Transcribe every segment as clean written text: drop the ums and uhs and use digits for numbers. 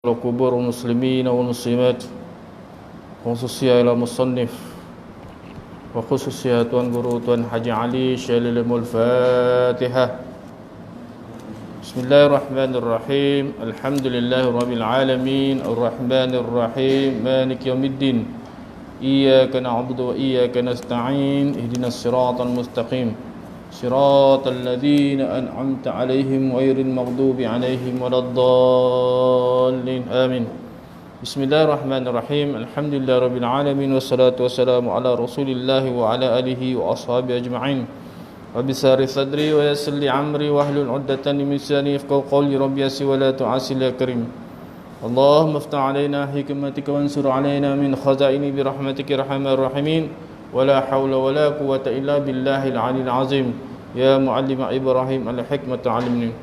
وقبور المسلمين والمسلمات khususnya ila musannif wa khususnya Tuan Guru Tuan Haji Ali Syailimul Fatihah. Bismillahirrahmanirrahim. Alhamdulillahirabbil alamin arrahmanir rahim maliki yaumiddin. Iyyaka na'budu wa iyyaka nasta'in ihdinas siratal mustaqim siratal ladzina an'amta 'alaihim ghairil maghdubi 'alaihim waladdallin. Amin. Bismillahirrahmanirrahim. Alhamdulillahirabbil alamin wassalatu wassalamu ala Rasulillah wa ala alihi wa ashabihi ajma'in. Rabbi sari sadri wa yassir li amri wahlul 'uqdatan min lisani yafqahu qawli. Rabbi yassir wa la tu'assir ya karim. Allahumma iftah 'alaina hikmatika wansur 'alaina min khazaini bi rahmatika ya arhamar rahimin. Wala haula wala quwwata illa billahil 'aliyyil 'azim. Ya muallim Ibrahim al-hikmata 'allimni.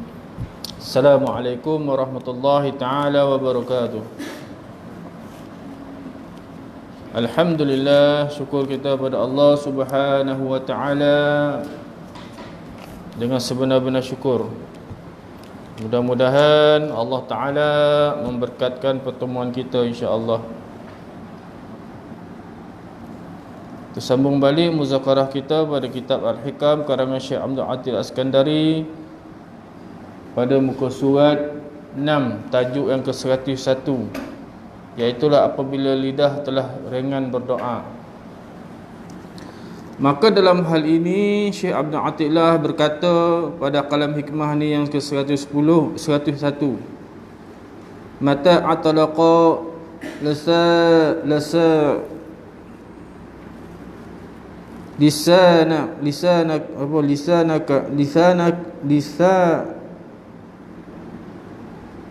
Assalamualaikum warahmatullahi taala wabarakatuh. Alhamdulillah, syukur kita pada Allah Subhanahu wa taala dengan sebenar-benar syukur. Mudah-mudahan Allah taala memberkatkan pertemuan kita insya-Allah. Tersambung balik muzakarah kita pada kitab Al-Hikam karangan Syekh Abdul Atil Askandari pada muka surat 6, tajuk yang ke-101, iaitulah apabila lidah telah ringan berdoa. Maka dalam hal ini Syekh Abdul Atillah berkata pada kalam hikmah ni yang ke-110, 101, mata atalaqa lisanak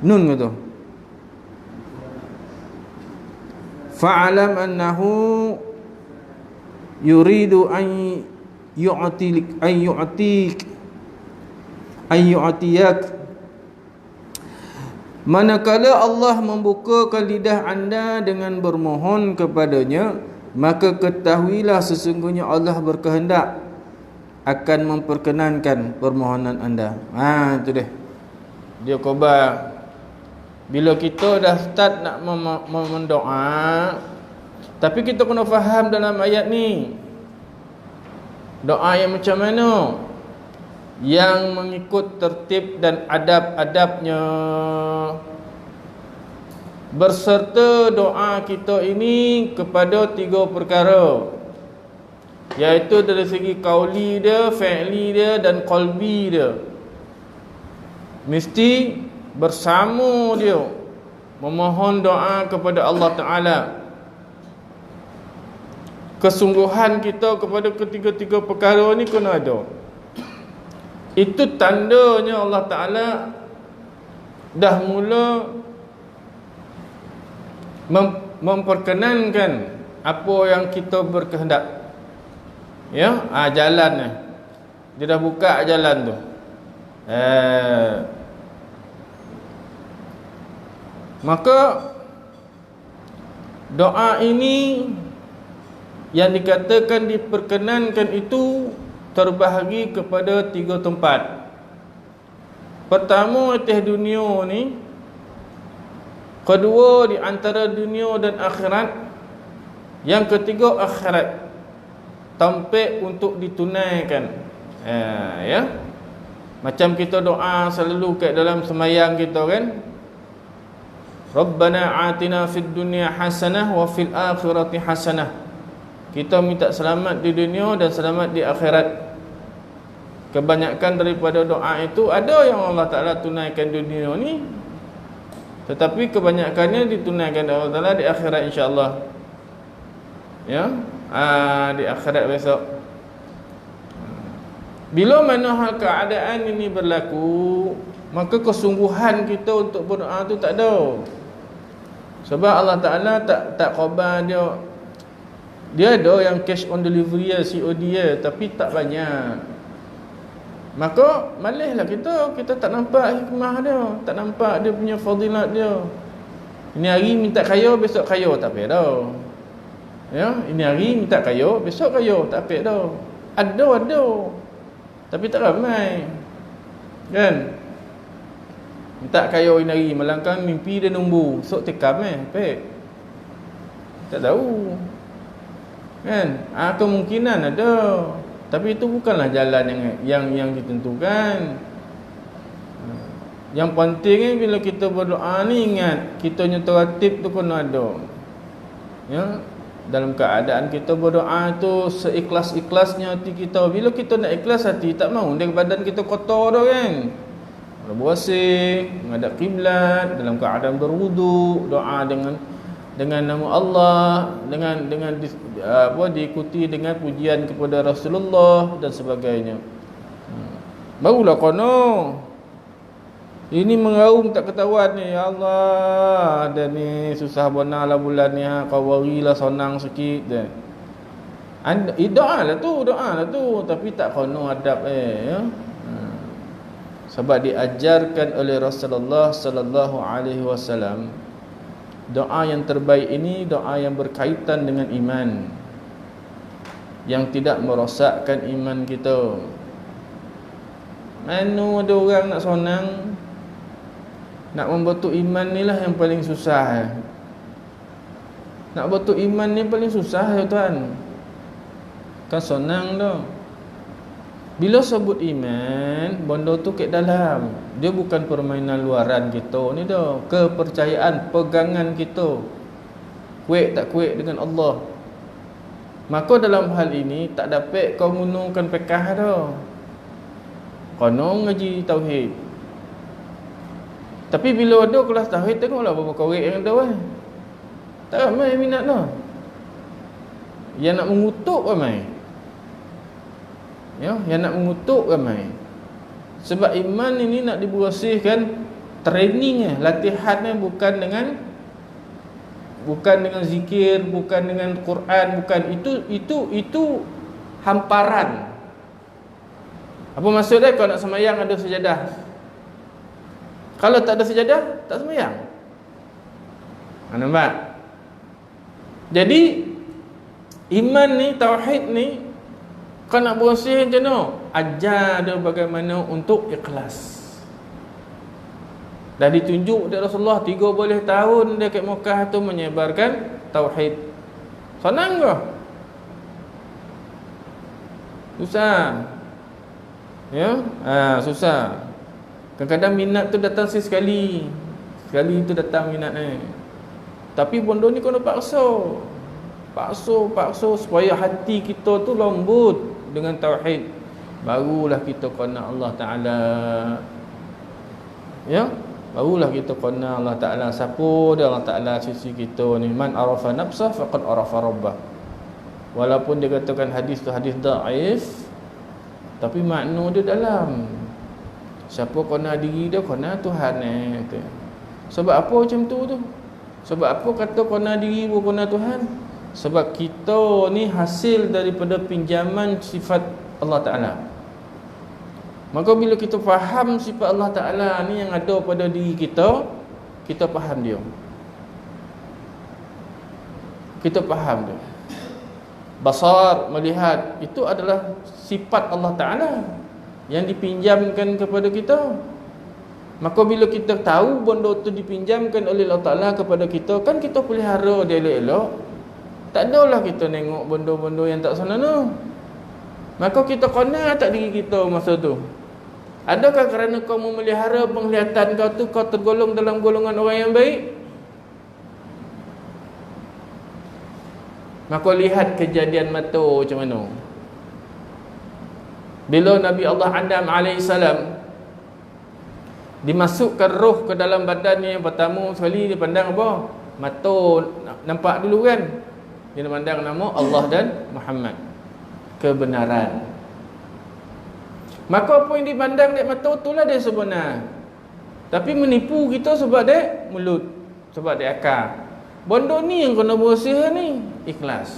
nun gitu. Fa'alam annahu yuridu an yu'tiyak. Manakala Allah membukakan lidah anda dengan bermohon kepadanya, maka ketahuilah sesungguhnya Allah berkehendak akan memperkenankan permohonan anda. Itu dia. Dia khabar. Bila kita dah start nak mendoa, tapi kita kena faham dalam ayat ni, doa yang macam mana, yang mengikut tertib dan adab-adabnya. Berserta doa kita ini kepada 3 perkara, iaitu dari segi qauli dia, fi'li dia dan qalbi dia. Mesti bersama dia memohon doa kepada Allah Ta'ala. Kesungguhan kita kepada ketiga-tiga perkara ni kena ada. Itu tandanya Allah Ta'ala dah mula memperkenankan apa yang kita berkehendak. Ya, jalan ni. Dia dah buka jalan tu. Maka doa ini yang dikatakan diperkenankan itu terbahagi kepada 3 tempat. Pertama atas dunia ni, kedua di antara dunia dan akhirat, yang ketiga akhirat, tempat untuk ditunaikan. Ya. Macam kita doa selalu kat dalam sembahyang kita kan, Rabbana atina fid dunya hasanah wa fil akhirati hasanah. Kita minta selamat di dunia dan selamat di akhirat. Kebanyakan daripada doa itu ada yang Allah Ta'ala tunaikan di dunia ni, tetapi kebanyakannya ditunaikan Allah Ta'ala di akhirat insya-Allah. Ya, di akhirat besok. Bila mana hal keadaan ini berlaku, maka kesungguhan kita untuk berdoa tu tak ada. Sebab Allah Ta'ala tak khabar dia. Dia ada yang cash on delivery ya, COD ya, tapi tak banyak. Maka malihlah kita tak nampak hikmah dia, tak nampak dia punya fadilat dia. Ini hari minta kaya, besok kaya, tak payah dah. Ya, ini hari minta kaya, besok kaya, tak payah dah. Ada, tapi tak ramai. Kan? Tak kayo inari, malangkan mimpi dia numbu. Sok tekam pek. Tak tahu. Kan? Kemungkinan ada. Tapi itu bukanlah jalan yang ditentukan. Yang penting bila kita berdoa ni ingat kita tertib tu kena ada. Ya, dalam keadaan kita berdoa tu seikhlas-ikhlasnya hati kita. Bila kita nak ikhlas hati, tak mau dia badan kita kotor dah kan. Bersih, menghadap kiblat, dalam keadaan berwuduk, doa dengan nama Allah, dengan diikuti dengan pujian kepada Rasulullah dan sebagainya. Barulah kono. Ini mengaum tak ketahuan ni. Ya Allah, ada ni susah benar lah bulan ni, kawarilah sonang sikit dah. Doa lah tu, tapi tak kono adab ya. Sebab diajarkan oleh Rasulullah sallallahu alaihi wasallam, doa yang terbaik ini doa yang berkaitan dengan iman, yang tidak merosakkan iman kita. Mana ada orang nak sonang, nak membentuk iman ni lah yang paling susah. Nak bentuk iman ni paling susah ya tuan. Kan sonang dah. Bila sebut iman, benda tu kat dalam. Dia bukan permainan luaran kita ni dah. Kepercayaan, pegangan kita. Kuat tak kuat dengan Allah. Maka dalam hal ini tak dapat kau gunungkan pekah dah. Kau ngaji tauhid. Tapi bila ada kelas tauhid, tengoklah berapa korek yang ada. Tak ramai minat dah. Yang nak mengutuk ramai. Ya, yang nak mengutuk ramai. Sebab iman ini nak dibersihkan, training latihannya bukan dengan zikir, bukan dengan Quran, bukan itu hamparan. Apa maksudnya? Kalau nak sembahyang ada sejadah. Kalau tak ada sejadah, tak sembahyang. Nampak? Jadi iman ni, tauhid ni, kau nak bersih macam mana? Ajar dia bagaimana untuk ikhlas. Dah ditunjuk dari Rasulullah 30 tahun dia kat Mekah tu menyebarkan tauhid. Senang ke? Susah. Ya? Susah. Kadang-kadang minat tu datang sekali. Sekali tu datang minat ni. Tapi benda ni kena paksa. Paksa supaya hati kita tu lembut dengan tauhid. Barulah kita kena Allah Ta'ala. Ya? Barulah kita kena Allah Ta'ala. Siapa dia Allah Ta'ala sisi kita ni? Man arafa nafsah faqad arafa rabbah. Walaupun dia katakan hadis tu hadis dhaif, tapi makna dia dalam. Siapa kena diri dia, kena Tuhan ni. Sebab apa macam tu? Sebab apa kata kena diri bukan kena Tuhan? Sebab kita ni hasil daripada pinjaman sifat Allah Ta'ala. Maka bila kita faham sifat Allah Ta'ala ni yang ada pada diri kita, kita faham dia. Kita faham dia. Basar, melihat, itu adalah sifat Allah Ta'ala yang dipinjamkan kepada kita. Maka bila kita tahu benda tu dipinjamkan oleh Allah Ta'ala kepada kita, kan kita pelihara dia elok-elok. Tak adalah kita tengok benda-benda yang tak senonoh. Maka kita kena tak diri kita masa tu. Adakah kerana kau memelihara penglihatan kau tu, kau tergolong dalam golongan orang yang baik? Maka lihat kejadian mata macam mana. Bila Nabi Allah Adam AS dimasukkan roh ke dalam badannya, yang pertama sekali dia pandang apa? Mata nampak dulu kan. Dia memandang nama Allah dan Muhammad, kebenaran. Maka apa yang dipandang dek mata itulah dia sebenar. Tapi menipu kita sebab dek mulut, sebab dek akal. Benda ni yang kena bersih ni, ikhlas.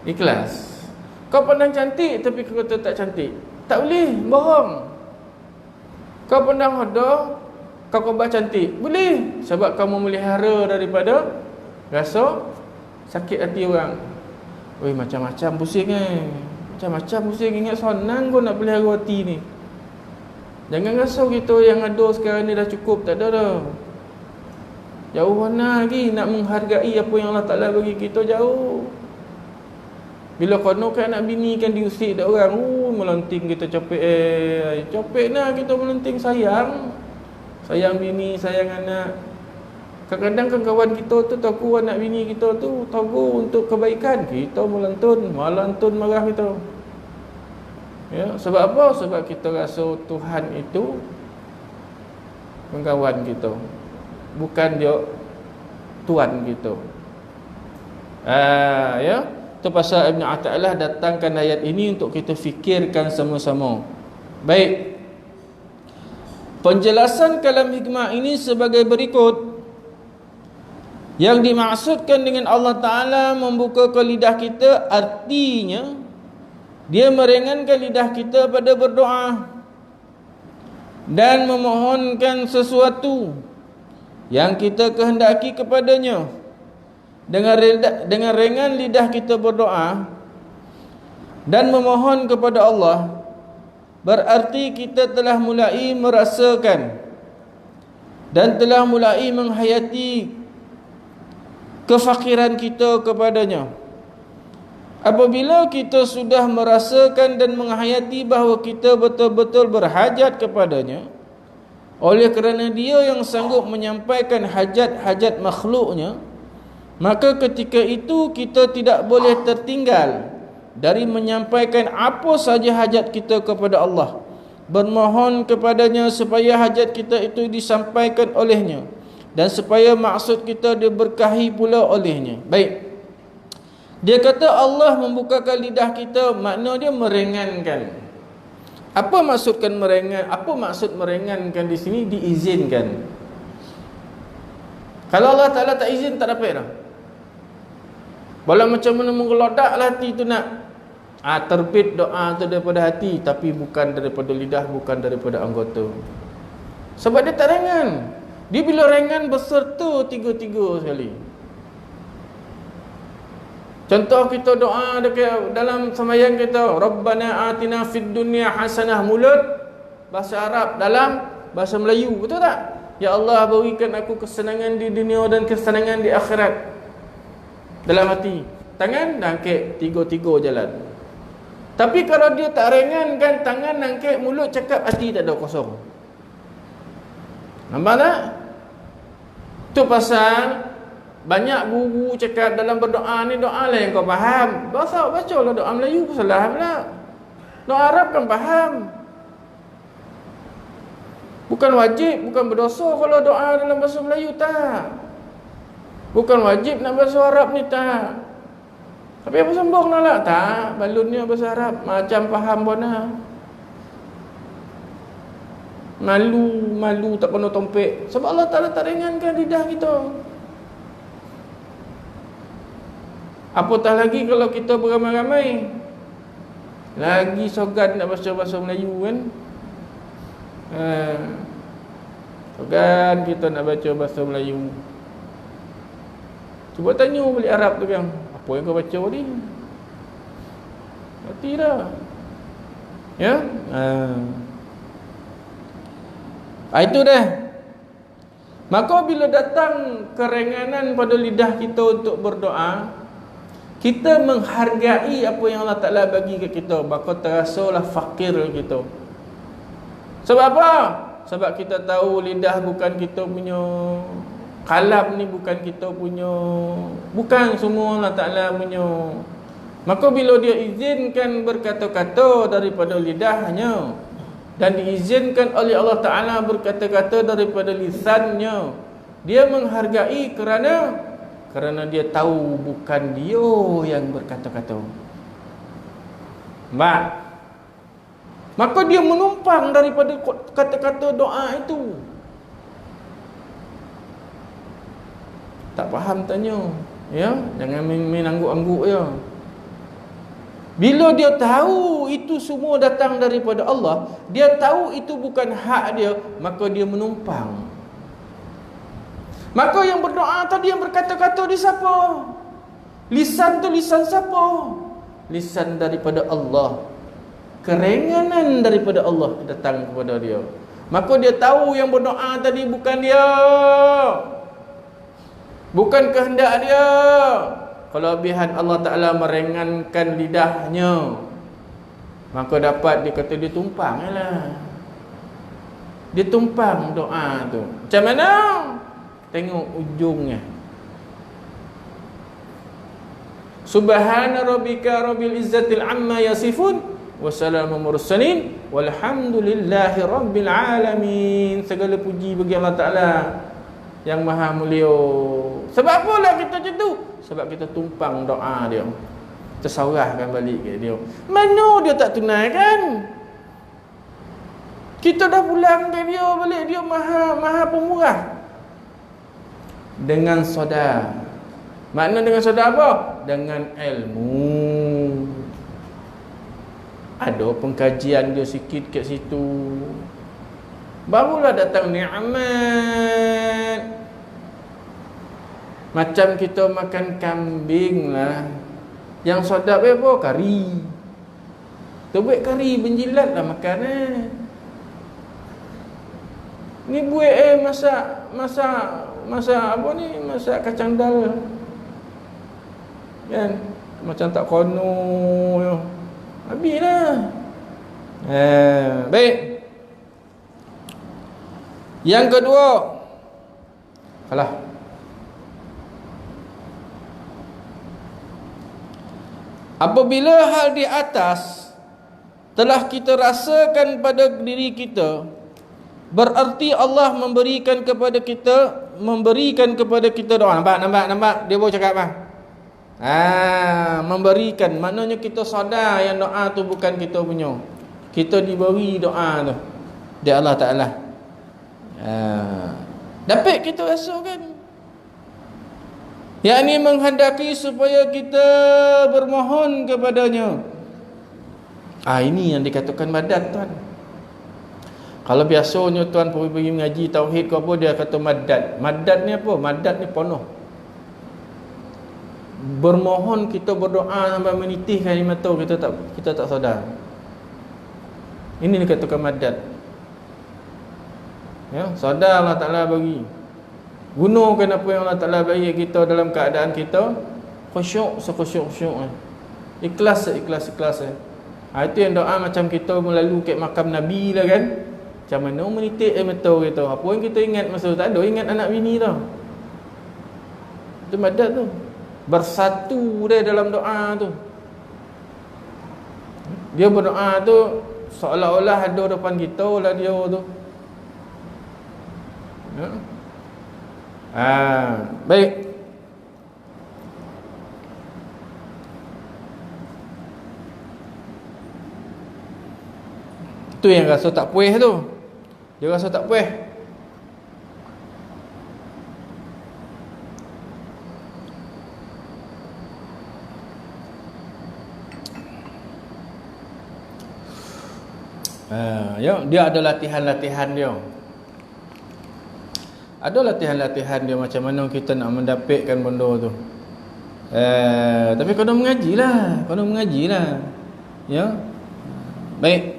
Ikhlas. Kau pandang cantik tapi kau kata tak cantik, tak boleh, bohong. Kau pandang hodoh, kau khabar cantik, boleh. Sebab kau memelihara daripada rasa sakit hati orang. Oi, macam-macam pusing Macam-macam pusing. Ingat senang kau nak pelihara hati ni. Jangan rasa kita yang ada sekarang ni dah cukup, tak ada dah. Jauh mana lagi nak menghargai apa yang Allah Ta'ala bagi kita, jauh. Bila kono kan nak bini kan diusik dak orang, melenting kita copek, copek nah kita melenting sayang. Sayang bini, sayang anak. Kadang-kadang kan kawan kita tu tahu anak bini kita tu tahu untuk kebaikan, kita melantun marah kita. Ya, sebab apa? Sebab kita rasa Tuhan itu pengkawan kita, bukan dia tuan kita. Ya. Itu pasal Ibn Ata'illah datangkan ayat ini untuk kita fikirkan sama-sama. Baik. Penjelasan kalam hikmah ini sebagai berikut. Yang dimaksudkan dengan Allah Ta'ala membuka ke lidah kita, artinya Dia meringankan lidah kita pada berdoa dan memohonkan sesuatu yang kita kehendaki kepadanya. Dengan ringan lidah kita berdoa dan memohon kepada Allah, berarti kita telah mulai merasakan dan telah mulai menghayati kefakiran kita kepadanya. Apabila kita sudah merasakan dan menghayati bahawa kita betul-betul berhajat kepadanya, oleh kerana Dia yang sanggup menyampaikan hajat-hajat makhluknya, maka ketika itu kita tidak boleh tertinggal dari menyampaikan apa saja hajat kita kepada Allah, bermohon kepadanya supaya hajat kita itu disampaikan olehnya dan supaya maksud kita diberkahi pula olehnya. Baik. Dia kata Allah membukakan lidah kita, makna dia meringankan. Apa maksudkan meringan? Apa maksud meringankan di sini? Diizinkan. Kalau Allah Ta'ala tak izin, tak dapat dah. Walau macam mana menggelodak hati tu nak terbit doa tu daripada hati, tapi bukan daripada lidah, bukan daripada anggota. Sebab dia tak ringan. Dia bila ringan berserta tiga-tiga sekali. Contoh kita doa dekat dalam sembahyang kita, Rabbana atina fid dunya hasanah, mulut bahasa Arab, dalam bahasa Melayu, betul tak? Ya Allah, berikan aku kesenangan di dunia dan kesenangan di akhirat. Dalam hati, tangan nangkit, tiga-tiga jalan. Tapi kalau dia tak ringan kan, tangan nangkit, mulut cakap, hati tak ada, kosong. Nampak tak? Itu pasal banyak guru cakap dalam berdoa ni, doa lah yang kau faham. Baca lah doa Melayu, salah pula. Doa Arab kan faham. Bukan wajib, bukan berdosa kalau doa dalam bahasa Melayu, tak. Bukan wajib nak bahasa Arab ni, tak. Tapi apa sombong nak lah? Tak, balunnya bahasa Arab, macam faham pun lah. Malu tak penuh tompek. Sebab Allah Ta'ala tak ringankan lidah kita. Apatah lagi kalau kita beramai-ramai, lagi sogan nak baca bahasa Melayu kan. Sogan kita nak baca bahasa Melayu. Cuba tanya balik Arab tu kan, apa yang kau baca ni? Mati dah. Ya? Itu dah. Maka bila datang keringanan pada lidah kita untuk berdoa, kita menghargai apa yang Allah Ta'ala bagi ke kita, maka terasalah fakir kita. Sebab apa? Sebab kita tahu lidah bukan kita punya, kalam ni bukan kita punya, bukan semua Allah Ta'ala punya. Maka bila dia izinkan berkata-kata daripada lidahnya dan diizinkan oleh Allah Ta'ala berkata-kata daripada lisannya, dia menghargai kerana dia tahu bukan dia yang berkata-kata. Maka dia menumpang daripada kata-kata doa itu. Tak faham tanya, ya, jangan main angguk-angguk ya. Bila dia tahu itu semua datang daripada Allah, dia tahu itu bukan hak dia, maka dia menumpang. Maka yang berdoa tadi, yang berkata-kata di siapa? Lisan tu lisan siapa? Lisan daripada Allah. Keringanan daripada Allah datang kepada dia. Maka dia tahu yang berdoa tadi bukan dia, bukan kehendak dia. Kelebihan Allah Ta'ala meringankan lidahnya, maka dapat dia kata dia tumpang lah. Dia tumpang doa tu. Macam mana? Tengok ujungnya. Subhana rabbika rabbil izzatil amma yasifun wa salamun mursalin walhamdulillahi rabbil alamin. Segala puji bagi Allah Ta'ala yang maha mulia. Sebab apalah kita macam tu? Sebab kita tumpang doa dia, tersaurahkan balik ke dia. Mana dia tak tunaikan? Kita dah pulang ke dia balik. Dia maha pemurah. Dengan sedar. Makna dengan sedar apa? Dengan ilmu. Ada pengkajian dia sikit kat situ, barulah datang nikmat. Macam kita makan kambing lah, yang sedap apa? Kari. Tu buat kari benjilat lah makan Ni buat masak apa ni? Masak kacang dal. Kan? Macam tak kono. Habislah. Baik. Yang kedua. Alah. Apabila hal di atas telah kita rasakan pada diri kita, berarti Allah memberikan kepada kita doa. Nampak dia baru cakap apa? Memberikan, maknanya kita sadar yang doa tu bukan kita punya. Kita diberi doa tu dari Allah Ta'ala. Dapat kita rasakan. Yang ini menghendaki supaya kita bermohon kepadanya. Ini yang dikatakan madad, tuan. Kalau biasanya tuan pergi mengaji tauhid ke apa, dia kata madad. Madad ni apa? Madad ni penuh. Bermohon, kita berdoa sampai menitihkan air mata, kita tak sadar. Ini dikatakan madad. Ya, sadar Allah Ta'ala bagi. Gunakan apa yang Allah Ta'ala bagi kita dalam keadaan kita khusyuk, sekhusyuk-khusyuk. Ikhlas. Itu yang doa macam kita melalui ke makam Nabi lah kan. Macam mana menitik air mata kita. Apa yang kita ingat masa tu? Tak ada ingat anak bini tau. Itu madad tu. Bersatu dia dalam doa tu. Dia berdoa tu seolah-olah ada depan kita lah dia tu. Ya. Baik. Itu yang rasa tak puas tu. Dia rasa tak puas. Ya, dia ada latihan-latihan dia. Ada latihan-latihan dia macam mana kita nak mendapatkan benda tu. Tapi kena mengajilah. Ya. Baik.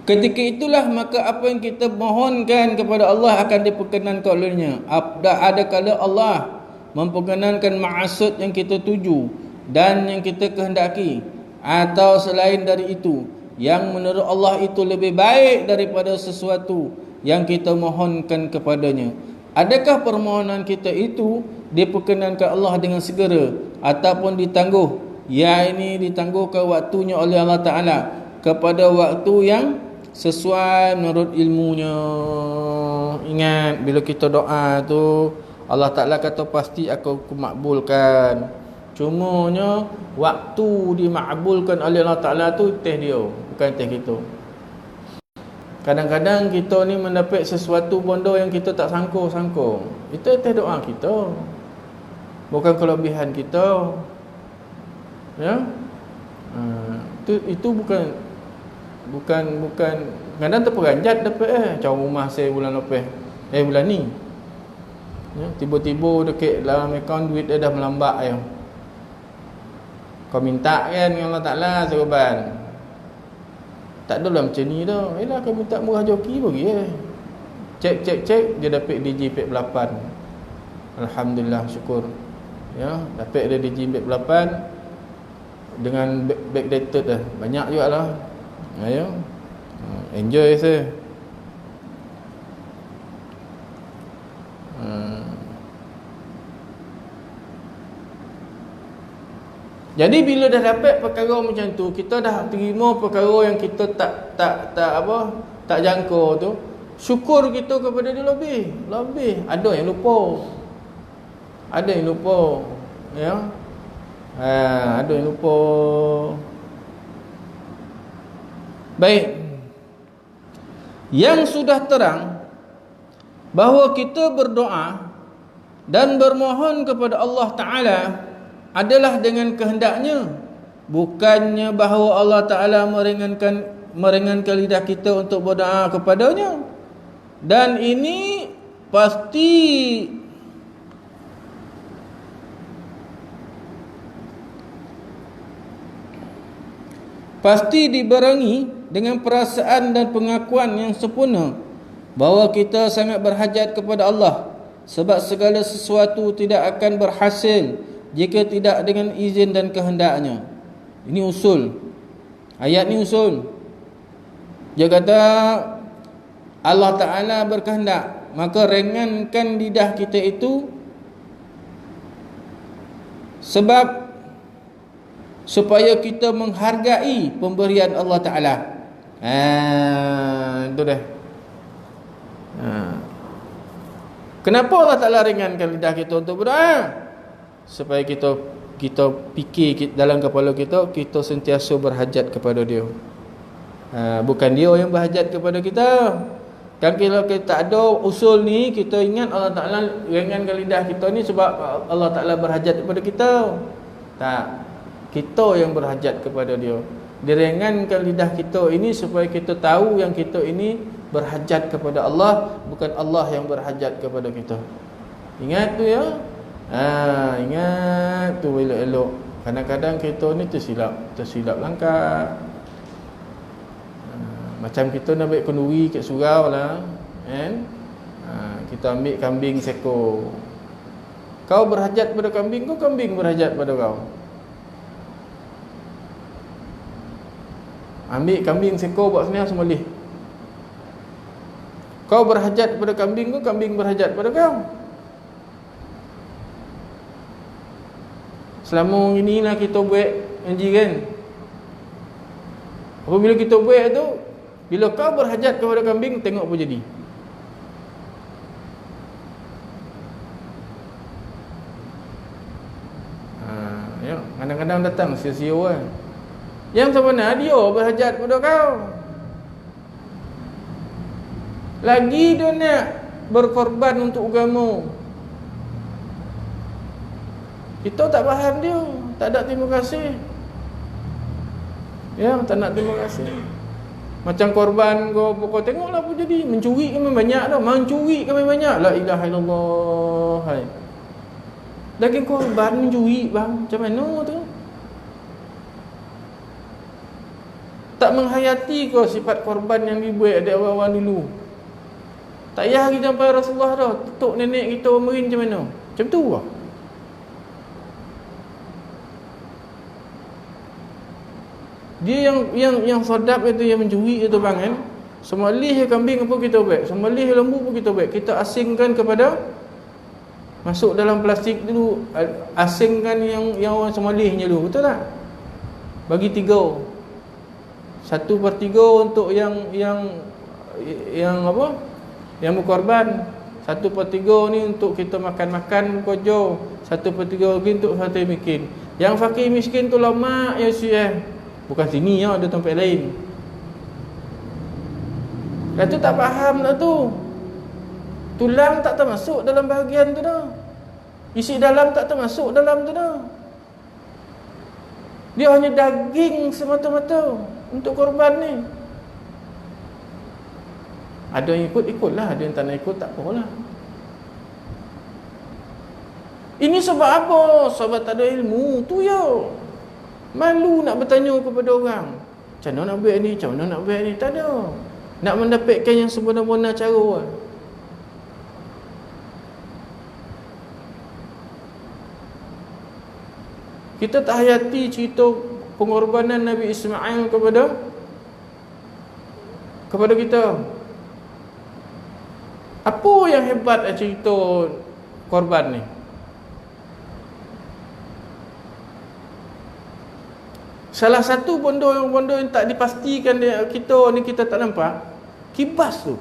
Ketika itulah maka apa yang kita mohonkan kepada Allah akan diperkenankan olehnya. Ada kala Allah memperkenankan maksud yang kita tuju dan yang kita kehendaki, atau selain dari itu yang menurut Allah itu lebih baik daripada sesuatu yang kita mohonkan kepadanya. Adakah permohonan kita itu diperkenankan Allah dengan segera ataupun ditangguh? Ya, ini ditangguhkan waktunya oleh Allah Ta'ala kepada waktu yang sesuai menurut ilmunya. Ingat, bila kita doa tu Allah Ta'ala kata pasti aku makbulkan. Cumanya waktu dimakbulkan oleh Allah Ta'ala tu teh dia, bukan teh kita. Kadang-kadang kita ni mendapat sesuatu benda yang kita tak sangka-sangka. Itu teh doa kita, bukan kelebihan kita. Ya. Itu bukan kadang terperanjat dapat cawan rumah saya bulan lepas. Bulan ni. Ya, tiba-tiba dekat dalam akaun duit dia dah melambat ya. Kau minta kan dengan Allah Ta'ala serban. Tak adalah macam ni dah. Yelah kau minta murah joki bagi Cek dia dapat DJ 48. Alhamdulillah, syukur. Ya, dapat dia DJ 48 dengan backdated dah. Banyak jugalah. Ayo. Enjoy saya. Jadi bila dah dapat perkara macam tu, kita dah terima perkara yang kita tak jangka tu, syukur kita kepada dia lebih. Ada yang lupa. Ya. Ada yang lupa. Baik. Yang sudah terang bahawa kita berdoa dan bermohon kepada Allah Ta'ala adalah dengan kehendaknya, bukannya bahawa Allah Ta'ala meringankan lidah kita untuk berdoa kepadanya. Dan ini pasti dibarengi dengan perasaan dan pengakuan yang sempurna bahawa kita sangat berhajat kepada Allah, sebab segala sesuatu tidak akan berhasil jika tidak dengan izin dan kehendaknya. Ini usul. Ayat ni usul. Dia kata Allah Ta'ala berkehendak, maka ringankan lidah kita itu sebab supaya kita menghargai pemberian Allah Ta'ala. Itu dah. Kenapa Allah Ta'ala ringankan lidah kita untuk berdoa? Supaya kita fikir dalam kepala kita sentiasa berhajat kepada dia. Bukan dia yang berhajat kepada kita. Kan kalau kita tak ada usul ni, kita ingat Allah Ta'ala ringankan lidah kita ni sebab Allah Ta'ala berhajat kepada kita. Tak. Kita yang berhajat kepada dia. Dia ringankan lidah kita ini supaya kita tahu yang kita ini berhajat kepada Allah, bukan Allah yang berhajat kepada kita. Ingat tu ya. Ingat tu elok-elok. Kadang-kadang kita ni tersilap langkah. Macam kita nak ambil kenduri kat surau lah, kan? Kita ambil kambing seekor. Kau berhajat pada kambing, kambing berhajat pada kau. Ambil kambing seekor buat sini sembelih. Kau berhajat pada kambing, kambing berhajat pada kau. Selama inilah kita buat ngaji kan. Apabila kita buat tu, bila kau berhajat kepada kambing, tengok apa jadi. Ya, kadang-kadang datang sia-sia kan. Yang sebenarnya dia berhajat kepada kau. Lagi dia nak berkorban untuk agama. Kita tak faham dia, tak ada terima kasih. Ya, tak nak terima kasih. Macam korban kau tengoklah apa jadi. Mencuri kami banyak dah. Mencuri kami banyak. La ilaha illallah. Hai. Daging korban mencuri bang. Macam mana tu? Tak menghayati kau sifat korban yang dibuat dari orang-orang dulu. Tak payah kita sampai Rasulullah dah. Tutup nenek kita merin macam mana? Macam tu lah. Dia yang sedap itu, yang mencuri itu bang kan. Sembelih kambing apa kita buat, sembelih lembu pun kita buat. Kita asingkan kepada, masuk dalam plastik dulu, asingkan yang orang sembelihnya dulu, betul tak? Bagi 3. 1/3 untuk yang apa? Yang berkorban. 1/3 ni untuk kita makan-makan kojo. 1/3 lagi untuk fakir miskin. Yang fakir miskin tu lama ya syekh. Bukan sini ya, ada tempat lain. Dah tu tak faham dah tu. Tulang tak termasuk dalam bahagian tu dah. Isi dalam tak termasuk dalam tu dah. Dia hanya daging semata-mata untuk korban ni. Ada yang ikut-ikutlah, ada yang tak nak ikut tak apalah. Ini sebab apa? Sebab tak ada ilmu tu ya. Malu nak bertanya kepada orang, macam mana nak buat ni, macam mana nak buat ni. Tak ada. Nak mendapatkan yang sebenar-benar cara. Kita tak hayati cerita pengorbanan Nabi Ismail kepada kita. Apa yang hebat cerita korban ni? Salah satu benda yang tak dipastikan kita tak nampak, kibas tu.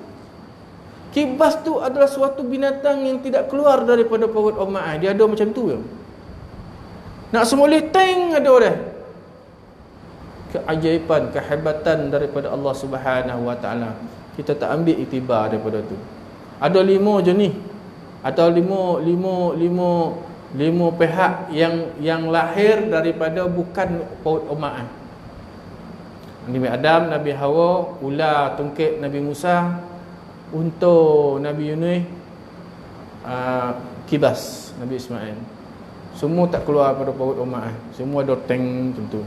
Kibas tu adalah suatu binatang yang tidak keluar daripada perut Ummah. Dia ada macam tu je. Nak semulih tank ada dah. Keajaiban, kehebatan daripada Allah Subhanahu Wa Taala. Kita tak ambil iktibar daripada tu. Ada 5 jenis atau 5 pihak yang lahir daripada bukan perut Ummah. Nabi Adam, Nabi Hawa, ular tungkit Nabi Musa, unta Nabi Yunus, kibas Nabi Ismail. Semua tak keluar pada perut Ummah. Semua ada tank macam tu.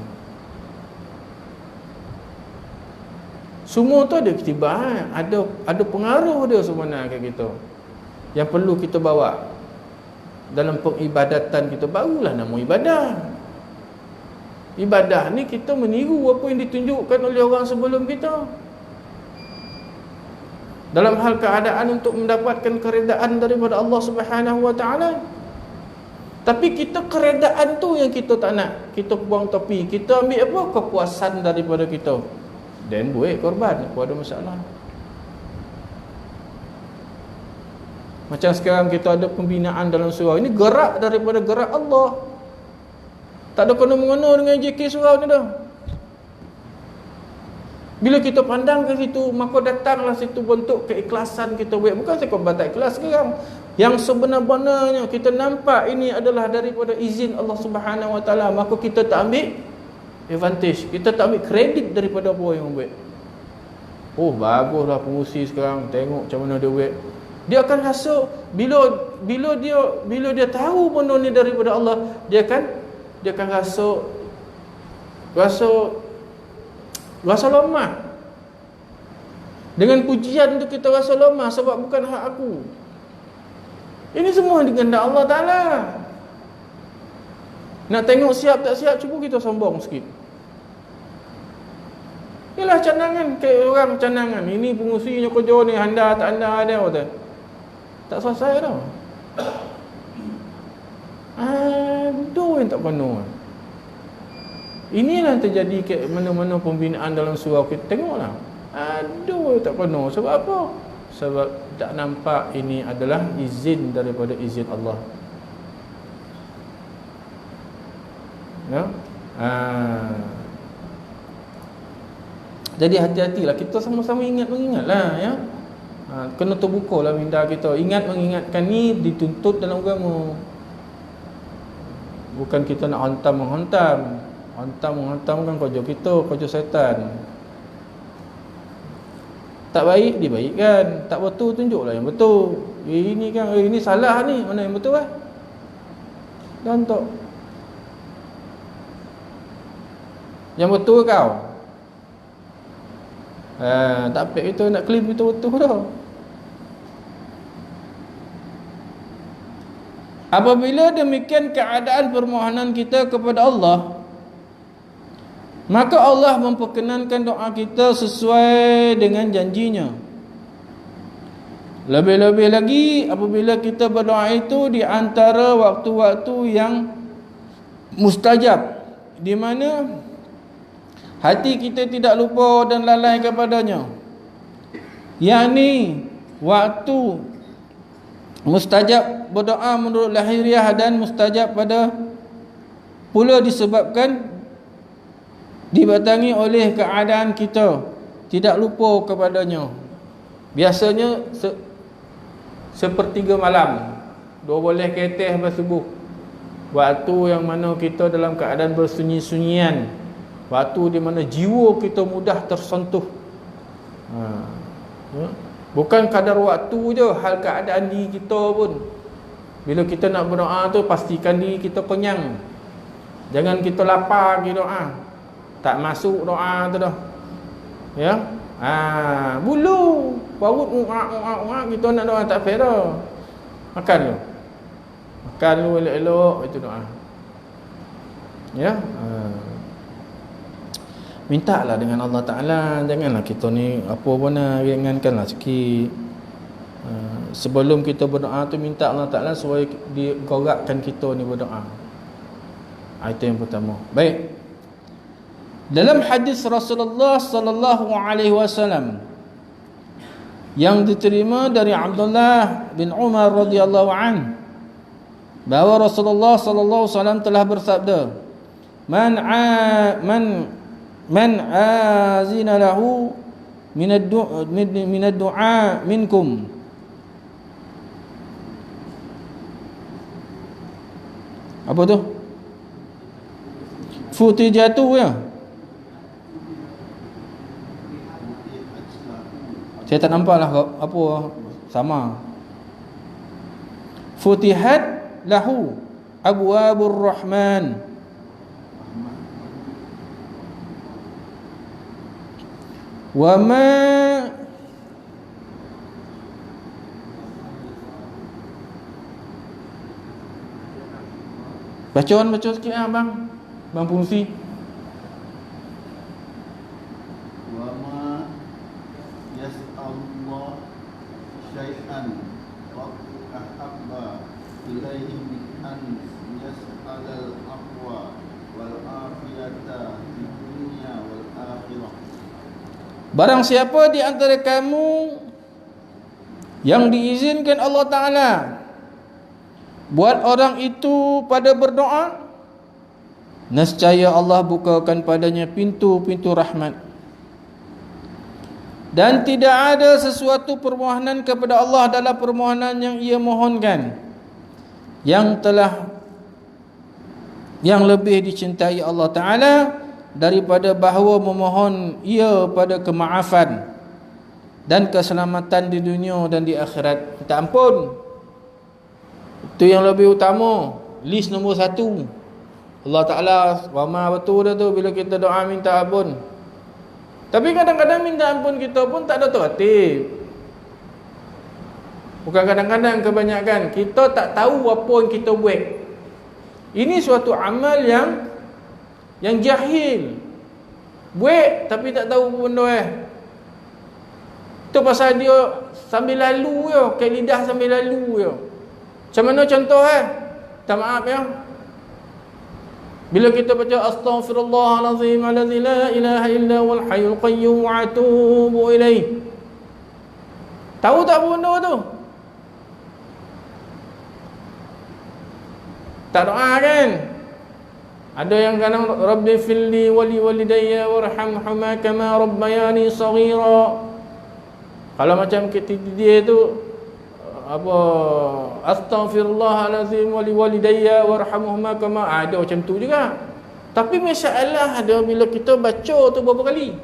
Semua tu ada iktibar, ada pengaruh dia sebenarnya kat kita. Yang perlu kita bawa dalam pengibadatan kita, barulah nama ibadah. Ibadah ni kita meniru apa yang ditunjukkan oleh orang sebelum kita. Dalam hal keadaan untuk mendapatkan keredaan daripada Allah Subhanahu Wa Taala. Tapi kita keredaan tu yang kita tak nak. Kita buang tepi. Kita ambil apa? Kepuasan daripada kita. Dan buat korban. Apa ada masalah? Macam sekarang kita ada pembinaan dalam surau. Ini gerak daripada gerak Allah. Tak ada kena-mengena dengan JK surau ni dah. Bila kita pandang ke situ, maka datanglah situ bentuk keikhlasan kita buat. Bukan sekadar tak ikhlas sekarang. Yang sebenar-benarnya kita nampak ini adalah daripada izin Allah Subhanahu Wa Taala, maka kita tak ambil advantage, kita tak ambil kredit daripada apa yang buat. Oh, baguslah pengurusi sekarang, tengok macam mana dia buat. Dia akan rasa bila dia tahu benda ni daripada Allah, dia akan rasa lemah. Dengan pujian tu kita rasa lemah sebab bukan hak aku. Ini semua dikehendak Allah Ta'ala. Nak tengok siap tak siap, cuba kita sombong sikit. Inilah canangan, kayak orang canangan. Ini pengusinya kerja ni, anda tak anda ada kata. Tak selesai tau. Aduh yang tak penuh. Inilah yang terjadi ke mana-mana pembinaan dalam surau kita. Tengoklah. Aduh tak penuh. Sebab apa? Sebab tak nampak ini adalah izin daripada izin Allah. Ya? Jadi hati-hatilah. Kita sama-sama mengingatlah ya. Kena terbukalah minda kita. Mengingatkan ni dituntut dalam agama. Bukan kita nak menghantam. Menghantam kan kerja kita, kerja syaitan. Tak baik dibaikkan, tak betul tunjuklah yang betul. Ini kan ini salah ni, mana yang betul kan? Dan tak. Yang betul kau. Tak apa kita nak claim betul-betul dah. Apabila demikian keadaan permohonan kita kepada Allah, maka Allah memperkenankan doa kita sesuai dengan janjinya. Lebih-lebih lagi apabila kita berdoa itu di antara waktu-waktu yang mustajab, di mana hati kita tidak lupa dan lalai kepadanya, yakni waktu mustajab berdoa menurut lahiriah dan mustajab pada pula disebabkan dibatangi oleh keadaan kita tidak lupa kepadanya. Biasanya sepertiga malam, 12 keteh lepas subuh, waktu yang mana kita dalam keadaan bersunyi-sunyian, waktu di mana jiwa kita mudah tersentuh. Bukan kadar waktu je, hal keadaan diri kita pun. Bila kita nak berdoa tu, pastikan diri kita kenyang. Jangan kita lapar pergi doa, tak masuk doa tu dah. Ya. Bulu, perut kita nak doa tak fair dah. Makan lu. Makan lu elok-elok itu doa. Ya. Mintalah dengan Allah Ta'ala. Janganlah kita ni apa pun nak ringankanlah sikit. Sebelum kita berdoa tu minta Allah Ta'ala supaya digorakkan kita ni berdoa. Itu yang pertama. Baik. Dalam hadis Rasulullah sallallahu alaihi wasallam yang diterima dari Abdullah bin Umar radhiyallahu an, bahawa Rasulullah sallallahu alaihi wasallam telah bersabda, Man azina lahu min ad-du'a minkum. Apa tu? Futi jatuh ya. Saya tak nampak lah apa sama. Futihat lahu abwabur rahman. Wa ma baca sikit lah bang fungsi. Wa ma yas'alullah syai'an qad ahabba ilaihi min an yas'alal aqwa wal afiyata fid dunya wal akhirah. Barang siapa di antara kamu yang diizinkan Allah Ta'ala buat orang itu pada berdoa, nescaya Allah bukakan padanya pintu-pintu rahmat, dan tidak ada sesuatu permohonan kepada Allah dalam permohonan yang ia mohonkan yang lebih dicintai Allah Ta'ala daripada bahawa memohon ia pada kemaafan dan keselamatan di dunia dan di akhirat. Minta ampun, itu yang lebih utama. List nombor 1 Allah Ta'ala ramah betul dah tu bila kita doa minta ampun. Tapi kadang-kadang minta ampun kita pun tak ada tertib. Bukan kadang-kadang, kebanyakan kita tak tahu apa yang kita buat. Ini suatu amal yang jahil. Buat tapi tak tahu benda Itu pasal dia sambil lalu je, kayak lidah sambil lalu je. Macam mana contoh minta maaf ya. Bila kita baca astaghfirullahalazim allazi la ilaha illa huwal hayyul qayyum wa atubu ilaih. Tahu tak benda tu? Tak doa kan? Ada yang kadang rabbi filli wali walidayya warhamhuma kama rabbayani saghira. Kalau macam dia tu apa astaghfirullahalazim wali walidayya warhamhuma kama, ada macam tu juga. Tapi masalah ada bila kita baca tu berapa kali?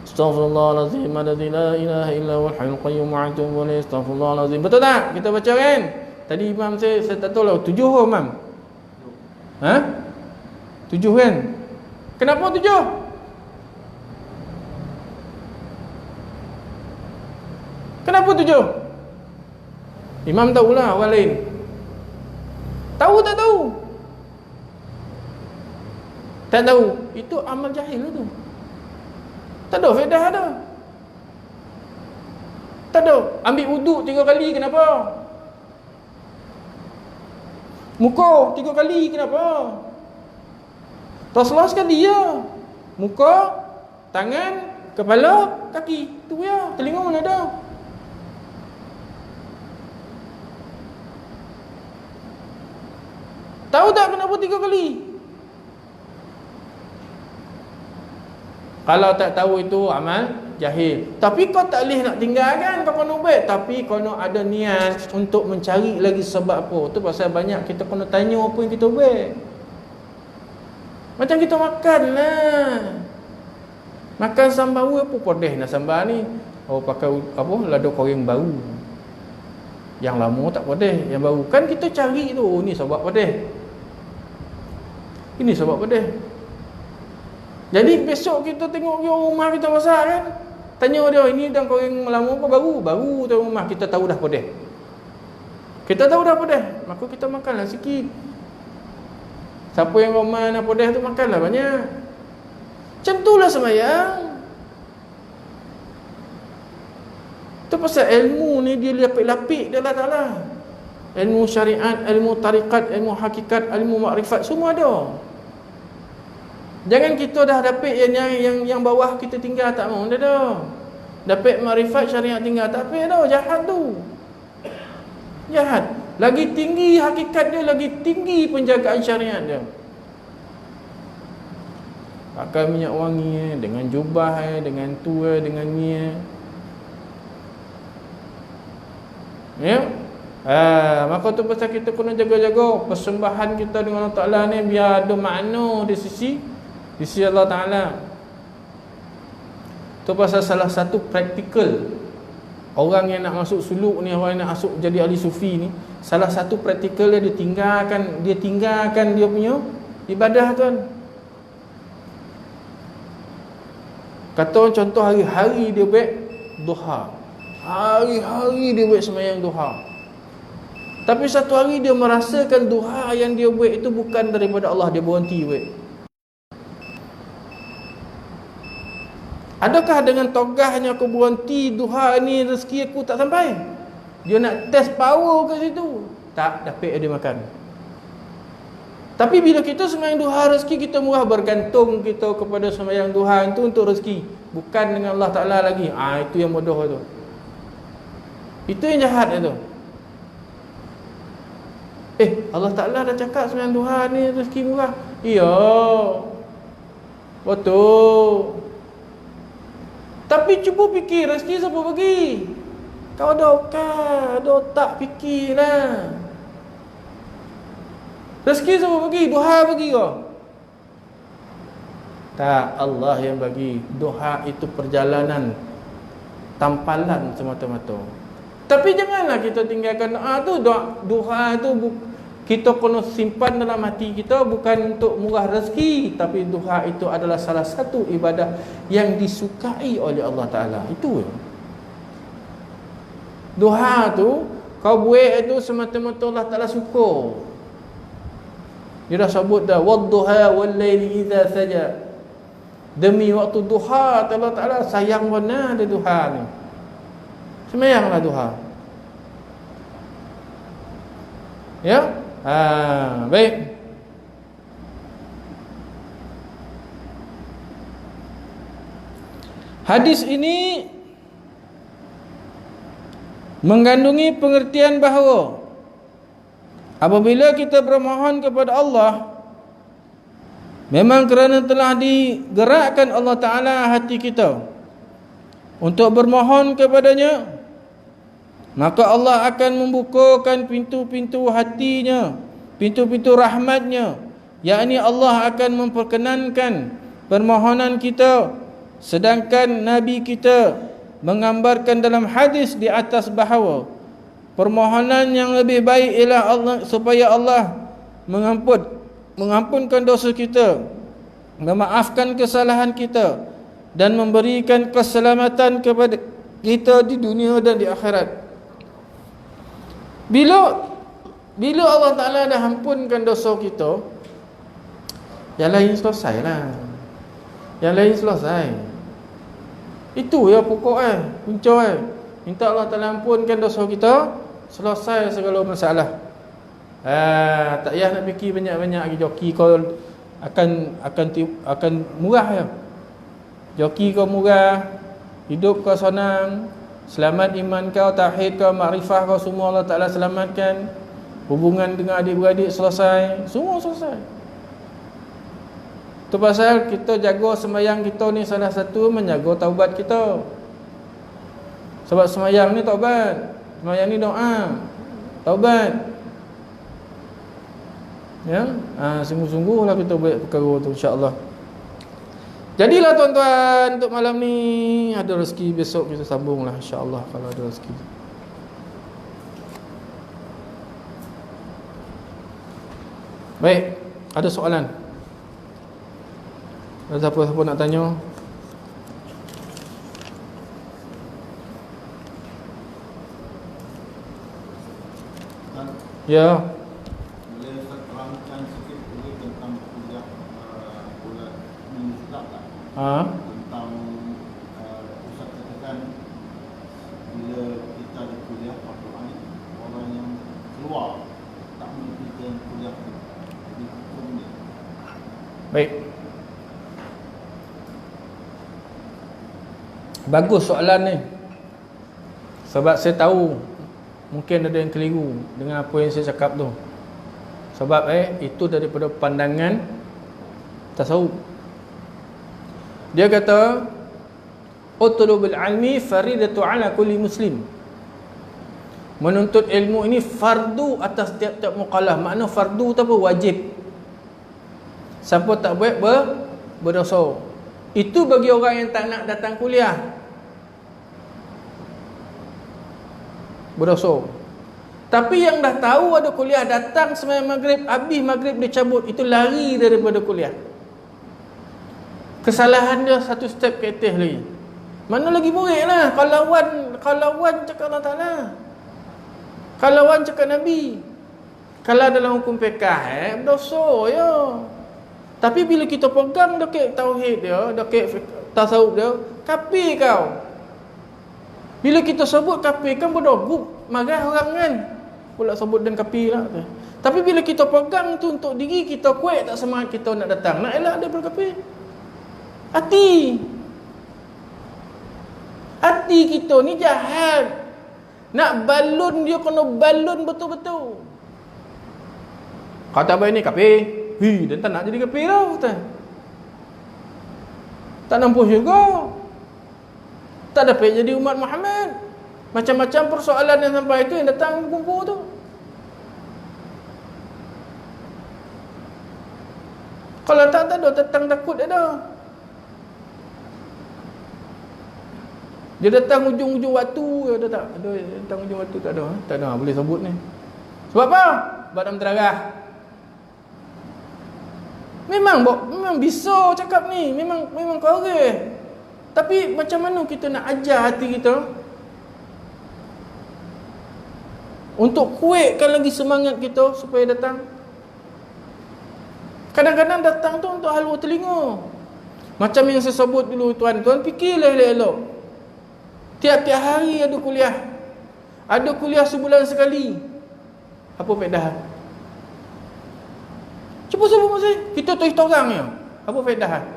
Astaghfirullahalazim alladzi la ilaha illa huwal hayyul qayyum wa atubu ilaih. Astaghfirullahalazim. Betul tak? Kita baca kan? Tadi imam saya tak tahu lah 7 imam. 7 kan? Kenapa 7? Kenapa 7? Imam tahulah, orang lain tahu tak tahu? Tak tahu. Itu amal jahil tu. Tak ada faedah dah. Tak ada. Ambil wuduk 3 kali, kenapa? Muka 3 kali, kenapa? Rasulullah sekali ya. Muka, tangan, kepala, kaki. Tu ya. Telinga mana ada? Tahu tak kenapa 3 kali? Kalau tak tahu itu amal jahil. Tapi kau tak boleh nak tinggalkan, kau kena buat. Tapi kau nak ada niat untuk mencari lagi sebab apa. Tu pasal banyak kita kena tanya apa yang kita buat. Macam kita makan lah. Makan sambal apa pedih nak sambal ni? Oh pakai apa? Lada goreng baru. Yang lama tak pedih, yang baru. Kan kita cari tu, ni sebab pedih. Ini sebab pedih. Jadi besok kita tengok dia rumah kita masak kan, tanya dia, ini dah goreng lama apa baru tu rumah, kita tahu dah pedih. Kita tahu dah pedih, maka kita makanlah sikit. Siapa yang ramai nak pedih tu makanlah banyak. Macam itulah sembahyang. Tu pasal ilmu ni dia lapik-lapik dia Allah Ta'ala. Ilmu syariat, ilmu tarikat, ilmu hakikat, ilmu makrifat, semua ada. Jangan kita dah dapat yang bawah kita tinggal tak mau dah. Dapat makrifat syariat tinggal tak apa dah, jahat tu. Jahat. Lagi tinggi hakikat dia, lagi tinggi penjagaan syariat dia. Pakai minyak wangi dengan jubah dengan tu dengan ni. Ya. Maka tu pasal kita kena jaga-jaga persembahan kita dengan Allah Ta'ala ni biar ada makna di sisi Allah Ta'ala. Tu pasal salah satu praktikal orang yang nak masuk suluk ni, orang yang nak masuk jadi ahli sufi ni, salah satu praktikal dia tinggalkan dia punya ibadah tuan. Kata contoh hari-hari dia buat duha. Hari-hari dia buat sembahyang duha. Tapi satu hari dia merasakan duha yang dia buat itu bukan daripada Allah, dia berhenti buat. Adakah dengan togahnya aku berhenti duha ni rezeki aku tak sampai? Dia nak test power ke situ. Tak dapat dia makan. Tapi bila kita sembahyang duha, rezeki kita murah, bergantung kita kepada sembahyang duha itu untuk rezeki, bukan dengan Allah Ta'ala lagi. Itu yang bodoh tu. Itu yang jahat itu. Allah Ta'ala dah cakap sembahyang duha ni rezeki murah. Iya, betul. Tapi cuba fikir, rezeki siapa bagi? Kau ada otak fikirlah. Rezeki siapa bagi? Duha bagi kau? Tak, Allah yang bagi. Duha itu perjalanan, tampalan semata-mata. Tapi janganlah kita tinggalkan duha tu kita kena simpan dalam hati kita, bukan untuk murah rezeki, tapi duha itu adalah salah satu ibadah yang disukai oleh Allah Ta'ala. Itu duha tu kau buat itu semata-mata Allah Ta'ala suka. Dia dah sebut dah, wadduha wallaili idza saja. Demi waktu duha Allah Ta'ala sayang benar dia duha ni. Sembahyanglah duha. Ya? Baik. Hadis ini mengandungi pengertian bahawa apabila kita bermohon kepada Allah, memang kerana telah digerakkan Allah Ta'ala hati kita untuk bermohon kepadanya, maka Allah akan membukakan pintu-pintu hatinya, pintu-pintu rahmatnya, yakni Allah akan memperkenankan permohonan kita. Sedangkan Nabi kita menggambarkan dalam hadis di atas bahawa permohonan yang lebih baik ialah Allah, supaya Allah mengampunkan dosa kita, memaafkan kesalahan kita, dan memberikan keselamatan kepada kita di dunia dan di akhirat. Bila Allah Ta'ala dah ampunkan dosa kita, yang lain selesai lah. Yang lain selesai. Itu ya pokok punca minta Allah Ta'ala ampunkan dosa kita, selesai segala masalah. Tak payah nak fikir banyak-banyak lagi. Joki kau akan murah ya. Joki kau murah, hidup kau senang, selamat iman kau, tauhid kau, makrifah kau, semua Allah Ta'ala selamatkan. Hubungan dengan adik-beradik selesai, semua selesai. Itu pasal kita jaga sembahyang kita ni, salah satu menjaga taubat kita. Sebab sembahyang ni taubat, sembahyang ni doa, taubat. Ya, sungguh-sungguhlah kita buat perkara tu, insya-Allah. Jadilah tuan-tuan, untuk malam ni ada rezeki, besok kita sambunglah insya-Allah kalau ada rezeki. Baik, ada soalan? Ada siapa-siapa nak tanya? Dan Ya. boleh Ustaz terangkan sikit dulu tentang kuliah bulan minggu Ustaz tak? Ha? Tentang Ustaz katakan bila kita ada kuliah fardu ain, orang yang keluar tak mengikuti kuliah tu, jadi hukum dia. Baik. Bagus soalan ni. Sebab saya tahu mungkin ada yang keliru dengan apa yang saya cakap tu. Sebab itu daripada pandangan tasawuf. Dia kata utlubul ilmi faridatu ala kulli muslim. Menuntut ilmu ini fardu atas tiap-tiap mukallaf. Makna fardu tu apa? Wajib. Siapa tak buat berdosa. Itu bagi orang yang tak nak datang kuliah, berdosa. Tapi yang dah tahu ada kuliah, datang sembahyang maghrib, habis maghrib dia cabut, itu lari daripada kuliah. Kesalahan dia satu step ke atas lagi. Mana lagi buruk lah. Kalau cakap Allah Ta'ala, kalau cakap Nabi. Kalau dalam hukum fiqh berdosa ya. Tapi bila kita pegang dekat tauhid dia, dekat tasawuf dia, kafir kau. Bila kita sebut kafir kan berdogup, marah orang kan. Pula sebut dan kafir lah. Tapi bila kita pegang tu untuk diri kita, kuat tak semangat kita nak datang, nak elak daripada kafir. Hati kita ni jahat. Nak balun dia kena balun betul-betul. Kata baik ni kafir. Dan tak nak jadi kafir tau. Tak nampak juga. Tak dapat jadi umat Muhammad. Macam-macam persoalan yang sampai itu yang datang kumpul tu. Kalau tak ada, datang takut ada. Dia datang ujung-ujung waktu, ada tak? Ada datang ujung waktu tak ada. Tak ada, boleh sebut ni. Sebab apa? Sebab dalam terarah. Memang bisa cakap ni, memang kau orang. Tapi macam mana kita nak ajar hati kita untuk kuatkan lagi semangat kita supaya datang. Kadang-kadang datang tu untuk halu telinga. Macam yang saya sebut dulu, tuan fikirlah elok-elok. Tiap-tiap hari ada kuliah. Ada kuliah sebulan sekali. Apa faedah? Cuba sebut masih. Kita tu orang ya. Apa faedah?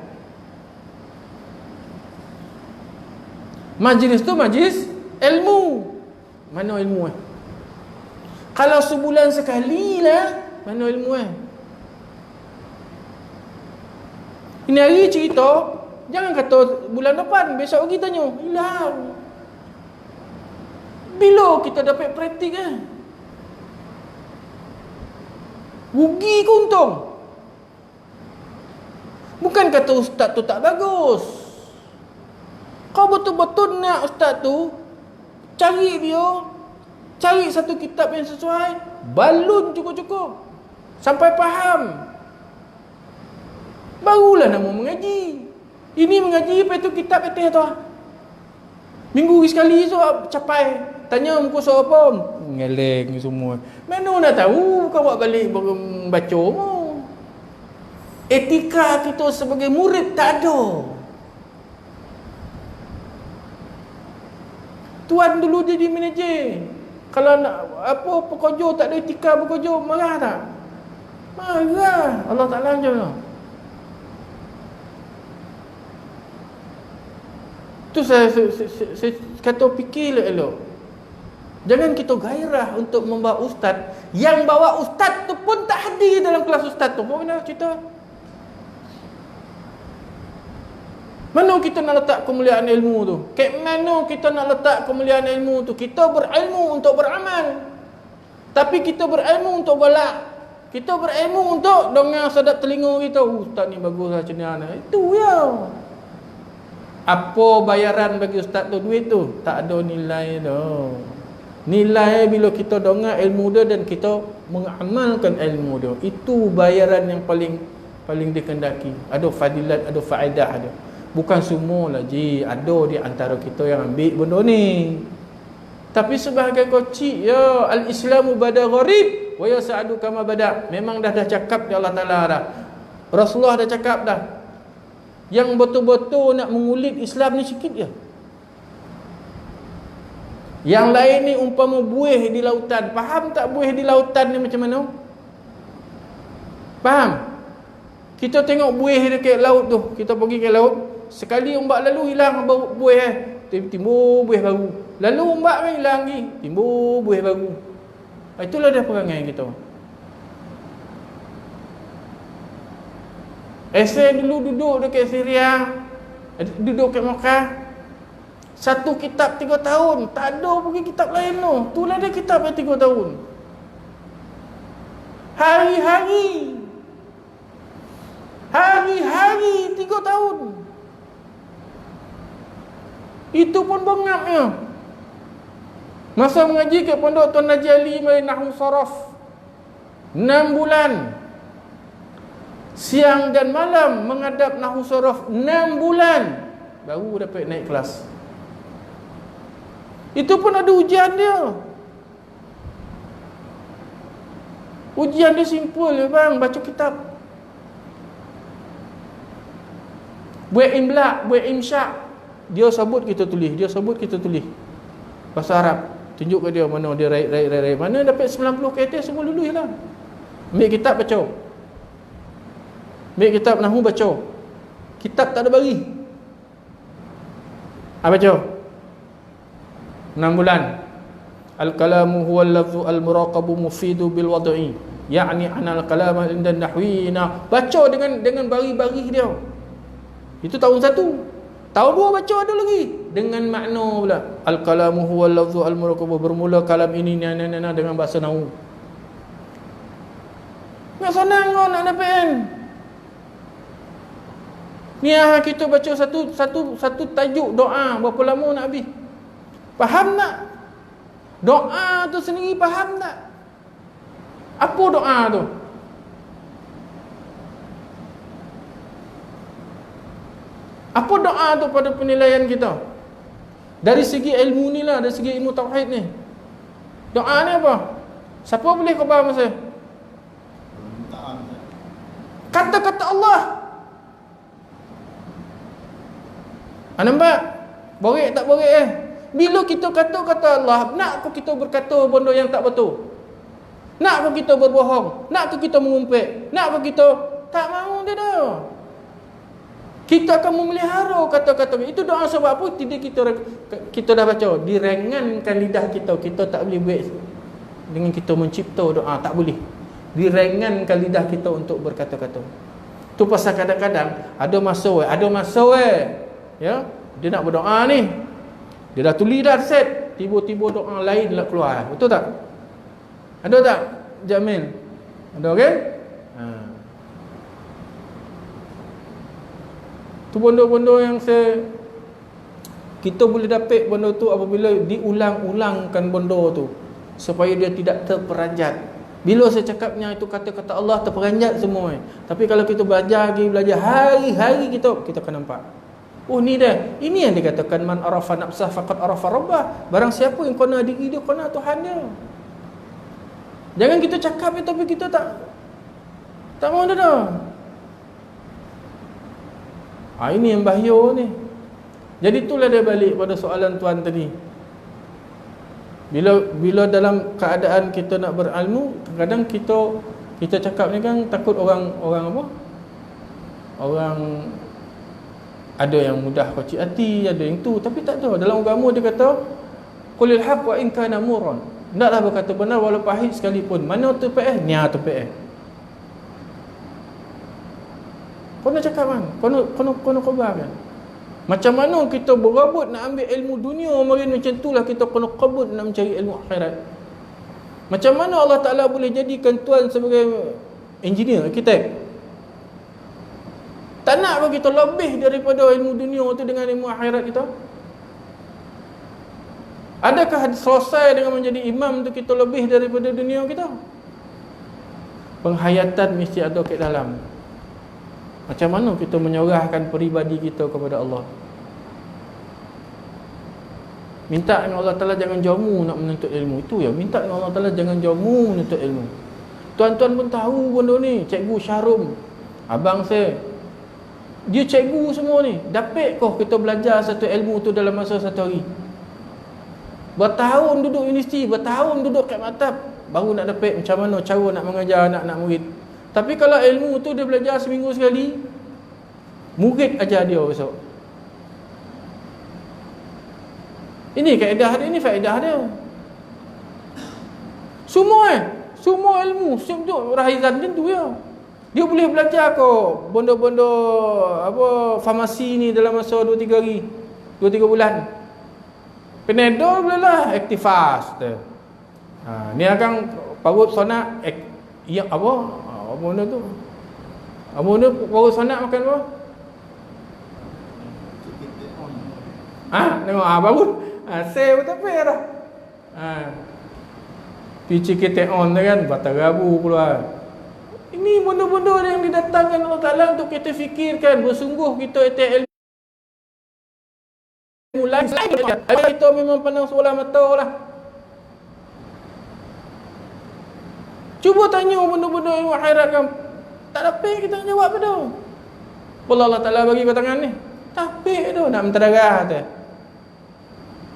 Majlis tu majlis ilmu. Mana ilmu Kalau sebulan sekali lah, mana ilmu Ini hari cerita, jangan kata bulan depan, besok lagi tanya, hilang. Bila kita dapat praktik rugi ke untung? Bukan kata ustaz tu tak bagus. Kau betul-betul nak ustaz tu, cari dia, cari satu kitab yang sesuai, balun cukup-cukup sampai faham, barulah nama mengaji. Ini mengaji, lepas tu kitab atas tu minggu sekali so capai. Tanya muka suruh apa? Ngeleng semua. Mana nak tahu kau buat balik baca mu. Etika kita sebagai murid tak ada. Tuan dulu jadi manager, kalau nak apa pekerja tak ada etika bekerja, marah tak? Marah. Allah Ta'ala ajar. Tu saya kata fikirlah elok. Jangan kita gairah untuk membawa ustaz. Yang bawa ustaz tu pun tak hadir dalam kelas ustaz tu. Mana cerita? Mana kita nak letak kemuliaan ilmu tu? Kat mana kita nak letak kemuliaan ilmu tu? Kita berilmu untuk beramal. Tapi kita berilmu untuk balak. Kita berilmu untuk dengar sedap telinga kita. Ustaz ni bagus lah macam mana. Itu ya. Apa bayaran bagi ustaz tu? Duit tu tak ada nilai tu. Nilai bila kita dengar ilmu dia dan kita mengamalkan ilmu dia. Itu bayaran yang paling paling dikendaki. Ada fadilat, ada faedah ada. Bukan semua lah ada di antara kita yang ambil benda ni. Tapi sebahagian kecil, ya, al-Islamu bada gharib wa yas'adu kama bada. Memang dah cakap di Allah Taala dah. Rasulullah dah cakap dah. Yang betul-betul nak mengulit Islam ni sikit je. Yang lain ni umpama buih di lautan. Faham tak buih di lautan ni macam mana? Faham? Kita tengok buih dekat laut tu. Kita pergi ke laut, sekali ombak lalu hilang buih timbul buih baru. Lalu ombak kan hilang lagi, timbul buih baru. Itulah dia perangai kita. Saya dulu duduk dekat Syria, duduk kat Mekah. Satu kitab 3 tahun. Tak ada pergi kitab lain tu. Itulah dia kitab yang 3 tahun. Hari-hari 3 tahun. Itu pun bengapnya. Masa mengaji kat Pondok Tuan Haji Ali main Nahwu Saraf 6 bulan. Siang dan malam menghadap Nahwu Saraf 6 bulan. Baru dapat naik kelas. Itu pun ada ujian dia. Ujian dia simple je bang, baca kitab. Buat imla, buat imsyak. Dia sebut kita tulis, dia sebut kita tulis. Bahasa Arab. Tunjuk ke dia mana dia raih. Mana dapat 90 KT semua lulus lah. Ambil kitab baca. Ambil kitab Nahwu baca. Kitab tak ada bagi. Baca 6 bulan. Al-kalamu huwal lafzu al-muraqabu mufidu bil wad'i. Ya'ni anal kalama inda nahwina. Baca dengan bari-bari dia. Itu tahun 1. Tahun 2 baca ada lagi dengan makna pula. Al-kalamu huwal lafzu al-muraqabu, bermula kalam ini dengan bahasa Nahwu. Nak senang kau nak dapat kan? Ni kita baca satu tajuk doa, berapa lama nak habis? Faham tak? Doa tu sendiri faham tak? Apa doa tu? Apa doa tu pada penilaian kita? Dari segi ilmu ni lah, dari segi ilmu tauhid ni. Doa ni apa? Siapa boleh khabar masa? Kata-kata Allah. Nampak? Borek tak borek Bila kita kata-kata Allah, nak ke kita berkata benda yang tak betul? Nak ke kita berbohong? Nak ke kita mengumpet? Nak ke kita tak mahu dia dah. Kita akan memelihara kata-kata. Itu doa sebab apa? Tidak kita dah baca, direngankan lidah kita. Kita tak boleh buat dengan kita mencipta doa, tak boleh. Direngankan lidah kita untuk berkata-kata. Tu pasal kadang-kadang ada masa ya, dia nak berdoa ni. Dia dah tulis dah set, tiba-tiba doa lain lah keluar. Betul tak? Ada tak Jamil? Ada okey? Tu benda-benda yang kita boleh dapat benda tu apabila diulang-ulangkan benda tu supaya dia tidak terperanjat. Bila saya cakapnya itu kata-kata Allah terperanjat semua. Tapi kalau kita belajar hari-hari kita akan nampak. Oh ni dah. Ini yang dikatakan man arafa nafsah faqad arafa rabbah. Barang siapa yang kenal diri dia, kenal Tuhan dia. Jangan kita cakap tapi kita tak mahu dah. Ini yang bahaya ni. Jadi itulah dia balik pada soalan tuan tadi. Bila dalam keadaan kita nak berilmu, kadang kita cakap ni kan takut orang apa? Orang ada yang mudah kecil hati, ada yang tu, tapi tak tahu. Dalam agama dia kata qulil haq wa in kana murran. Hendaklah berkata benar walau pahit sekalipun. Mana tu PF? Nia tu PF. Kau nak cakap kan? Kau nak khabar kan? Macam mana kita berabut nak ambil ilmu dunia, macam itulah kita kena kabut nak mencari ilmu akhirat. Macam mana Allah Ta'ala boleh jadikan tuan sebagai engineer, arkitek? Tak nak apa kita lebih daripada ilmu dunia tu dengan ilmu akhirat kita? Adakah selesai dengan menjadi imam tu kita lebih daripada dunia kita? Penghayatan mesti ada kat dalam. Macam mana kita menyerahkan peribadi kita kepada Allah? Minta dengan Allah Ta'ala jangan jamu nak menuntut ilmu. Itu ya, minta dengan Allah Ta'ala jangan jamu menuntut ilmu. Tuan-tuan pun tahu benda ni. Cikgu Syarum, abang saya, dia cikgu semua ni. Dapat kau kita belajar satu ilmu tu dalam masa satu hari? Bertahun duduk universiti, bertahun duduk kat maktab, baru nak dapat macam mana cara nak mengajar anak-anak murid. Tapi kalau ilmu tu dia belajar seminggu sekali, murid ajar dia besok. Ini kaedah dia, ini faedah dia. Semua ilmu, semua Rahizan macam tu ya. Dia boleh belajar kau benda-benda apa farmasi ni dalam masa 2-3 hari, 2-3 bulan. Panadol boleh lah, Actifast. Ni akan parut sonak yang apa? Apa benda tu? Apa benda parut sonak makan apa? Tengok baru. Saya pun tak payah dah. PCKT-on tu kan, batal rabu keluar. Ini benda-benda yang didatangkan Allah Ta'ala untuk kita fikirkan. Bersungguh kita ilmu lain. Kita memang pandang sebelah mata lah. Cuba tanya benda-benda yang akhirat kan. Tak dapat kita jawab pada. Allah Ta'ala bagi kat tangan ni. Tak dapat tu, nak menteragah tu.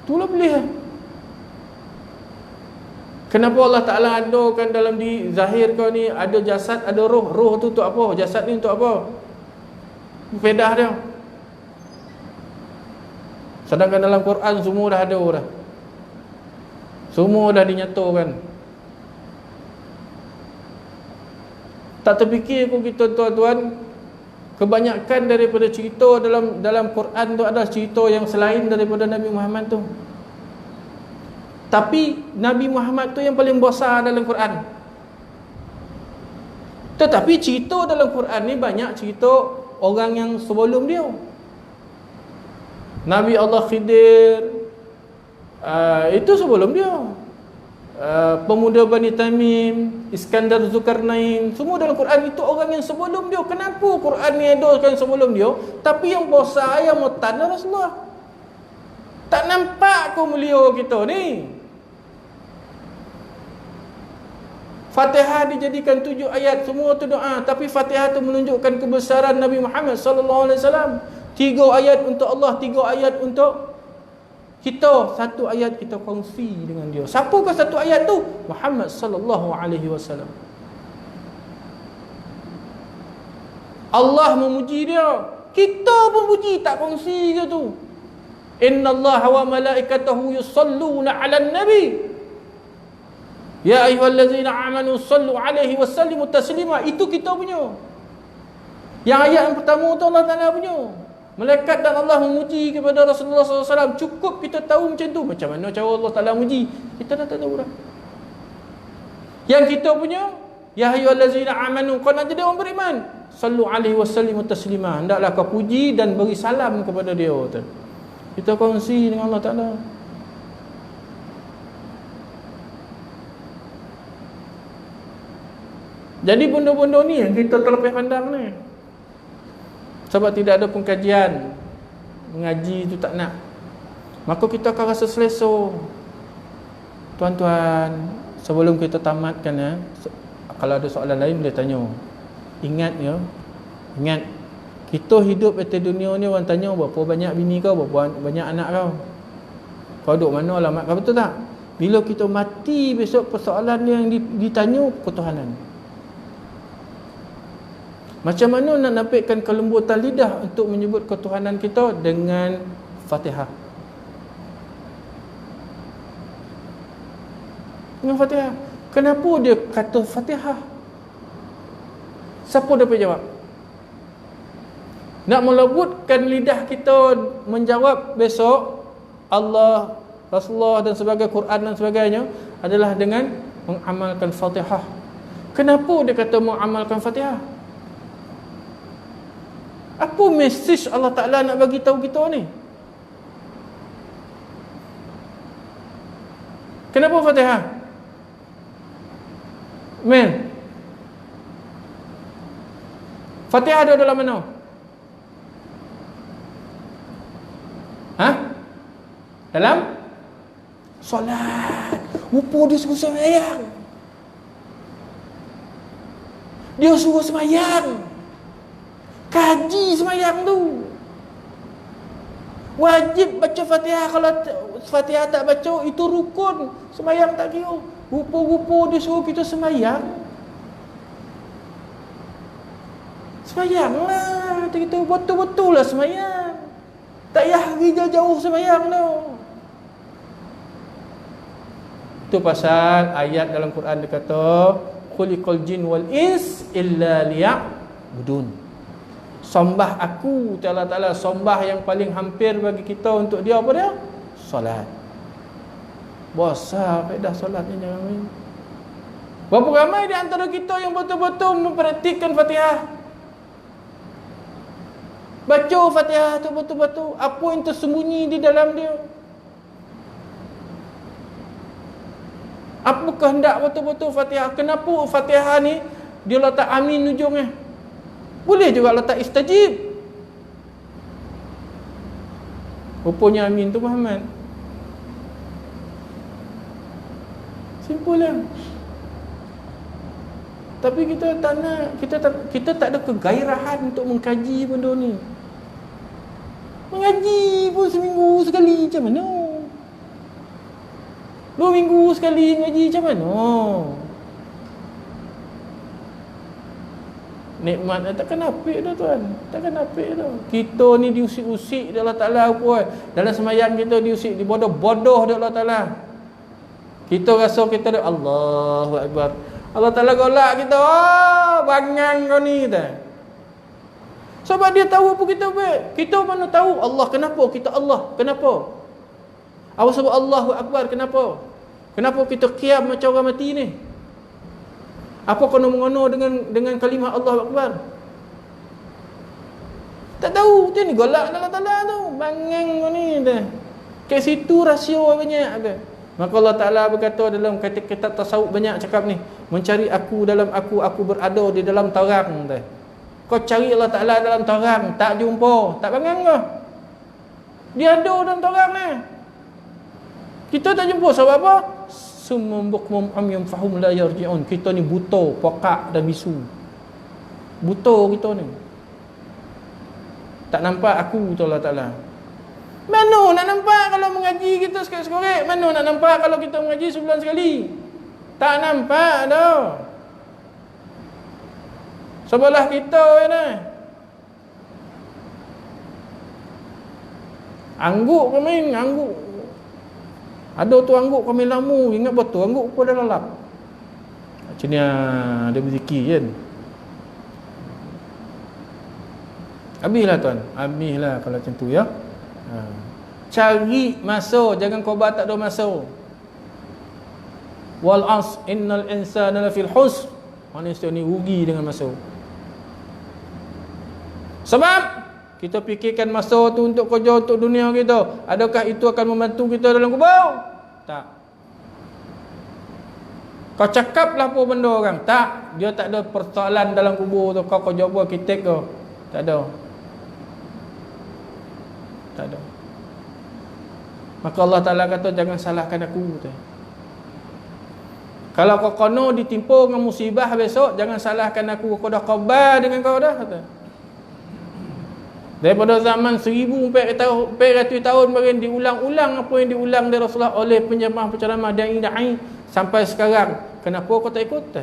Itulah boleh. Kenapa Allah Ta'ala adakan dalam di zahir kau ni ada jasad, ada roh. Roh tu untuk apa? Jasad ni untuk apa? Faedah dia. Sedangkan dalam Quran semua dah ada dah. Semua dah dinyatakan. Tak terfikir pun kita tuan-tuan, kebanyakan daripada cerita dalam Quran tu ada cerita yang selain daripada Nabi Muhammad tu. Tapi Nabi Muhammad tu yang paling besar dalam Quran. Tetapi cerita dalam Quran ni banyak cerita orang yang sebelum dia. Nabi Allah Khidir, itu sebelum dia. Pemuda Bani Tamim, Iskandar Zulkarnain, semua dalam Quran itu orang yang sebelum dia. Kenapa Quran ni adakan sebelum dia? Tapi yang besar, yang mutan Rasulullah. Tak nampak kau mulia kita ni. Fatihah dijadikan 7 ayat, semua tu doa. Tapi Fatihah tu menunjukkan kebesaran Nabi Muhammad sallallahu alaihi wasallam. 3 ayat untuk Allah, 3 ayat untuk kita. 1 ayat kita kongsi dengan dia. Siapakah 1 ayat tu? Muhammad sallallahu alaihi wasallam. Allah memuji dia, kita pun puji, tak kongsi ke tu. Innallaha wa malaikatahu yusalluna 'alan nabi. Ya ayyuhallazina amanu sallu 'alaihi wa sallimu taslima. Itu kita punya. Yang ayat yang pertama tu Allah Ta'ala punya. Malaikat dan Allah memuji kepada Rasulullah SAW. Cukup kita tahu macam tu. Macam mana cara Allah Ta'ala memuji, kita dah tak tahu dah. Yang kita punya, ya ayyuhallazina amanu, kau nak jadi orang beriman, sallu 'alaihi wa sallimu taslima. Hendaklah kau puji dan beri salam kepada dia. Kita kongsi dengan Allah Ta'ala. Jadi benda-benda ni yang kita terlepas pandang ni. Sebab tidak ada pengkajian, mengaji tu tak nak, maka kita akan rasa selesa. Tuan-tuan, sebelum kita tamatkan kalau ada soalan lain boleh tanya. Ingat ya, ingat, kita hidup atas dunia ni, orang tanya berapa banyak bini kau, berapa banyak anak kau, kau duduk mana, alamat kau, betul tak? Bila kita mati besok, persoalan yang ditanya ketuhanan. Macam mana nak dapatkan kelembutan lidah untuk menyebut ketuhanan kita? Dengan Fatihah. Dengan Fatihah. Kenapa dia kata Fatihah? Siapa dapat jawab? Nak melembutkan lidah kita menjawab besok Allah, Rasulullah dan sebagainya, Quran dan sebagainya, adalah dengan mengamalkan Fatihah. Kenapa dia kata mengamalkan Fatihah? Apa mesej Allah Ta'ala nak bagi tahu kita ni? Kenapa Fatihah? Fatihah ada dalam mana? Dalam solat. Rupa dia suruh sembahyang. Dia suruh sembahyang. Kaji sembahyang tu. Wajib baca Fatihah. Kalau Fatihah tak baca, itu rukun. Sembahyang tak kira. Rupa-rupa dia suruh kita sembahyang. Sembahyanglah. Kita betul-betul lah sembahyang. Tak payah pergi jauh-jauh sembahyang tu. Itu pasal ayat dalam Quran dia kata, khuliqal jin wal ins illa liya'budun. Sembah aku, Allah Ta'ala, sembah yang paling hampir bagi kita untuk dia apa dia? Solat. Besar faedah solat ni, jangan main. Berapa ramai di antara kita yang betul-betul mempraktikkan Fatihah? Baca Fatihah tu betul-betul. Apa yang tersembunyi di dalam dia? Apa kehendak betul-betul Fatihah? Kenapa Fatihah ni dia letak amin ujungnya? Boleh juga letak istajib. Rupanya amin tu Muhammad. Simple lah. Tapi kita tak nak, kita tak ada kegairahan untuk mengkaji benda ni. Mengaji pun seminggu sekali macam mana? 2 minggu sekali ngaji macam mana? Nikmat takkan apik dah tuan. Takkan apik dah. Kita ni diusik-usik Allah Ta'ala apa. Dalam sembahyang kita diusik, dibodoh-bodoh Allah Ta'ala. Kita rasa kita dah Allahu Akbar. Allah Ta'ala golak kita. Bangang kau ni dah. Sebab dia tahu apa kita buat. Kita mana tahu Allah kenapa? Kita Allah kenapa? Apa sebab Allahu Akbar? Kenapa? Kenapa kita qiyam macam orang mati ni? Apa kono-mengono dengan kalimah Allahu Akbar? Tak tahu. Dia ni golak Allah Ta'ala tu. Bangang ni dah. Kat situ rahsia banyak ada. Maka Allah Ta'ala berkata dalam kitab tasawuf banyak cakap ni. Mencari aku dalam aku berada di dalam terang dah. Kau cari Allah Ta'ala dalam terang, tak jumpa, tak bangang ke? Dia ada dalam terang ni. Kita tak jumpa sebab apa? Summum bukmum amyum fahum la yarji'un. Kita ni buta, pokak dan bisu. Buta kita ni. Tak nampak aku tu Allah Ta'ala. Mana nak nampak kalau mengaji kita sekorek-sekorek? Mana nak nampak kalau kita mengaji sebulan sekali? Tak nampak dah. Sebelah kita ni. Angguk kau main, angguk. Ada tu angguk kau main lama, ingat betul angguk kau dah lalap. Macam ni ada berzikir kan. Habislah tuan, habislah kalau macam tu ya. Cari masa, jangan kau tak ada masa. Wal as innal insana lafil husn. Manusia ni rugi dengan masa. Sebab kita fikirkan masa tu untuk kerja untuk dunia kita. Adakah itu akan membantu kita dalam kubur? Tak. Kau cakaplah apa benda orang. Tak. Dia tak ada persoalan dalam kubur tu. Kau kerja apa, kitek ke? Tak ada. Tak ada. Maka Allah Ta'ala kata jangan salahkan aku tu. Kalau kau kono ditimpa dengan musibah besok, jangan salahkan aku. Kau dah khabar dengan kau dah kata. Daripada zaman 1400 tahun bagian diulang-ulang apa yang diulang dari Rasulullah oleh penceramah-penceramah dai-dai sampai sekarang. Kenapa kau tak ikut?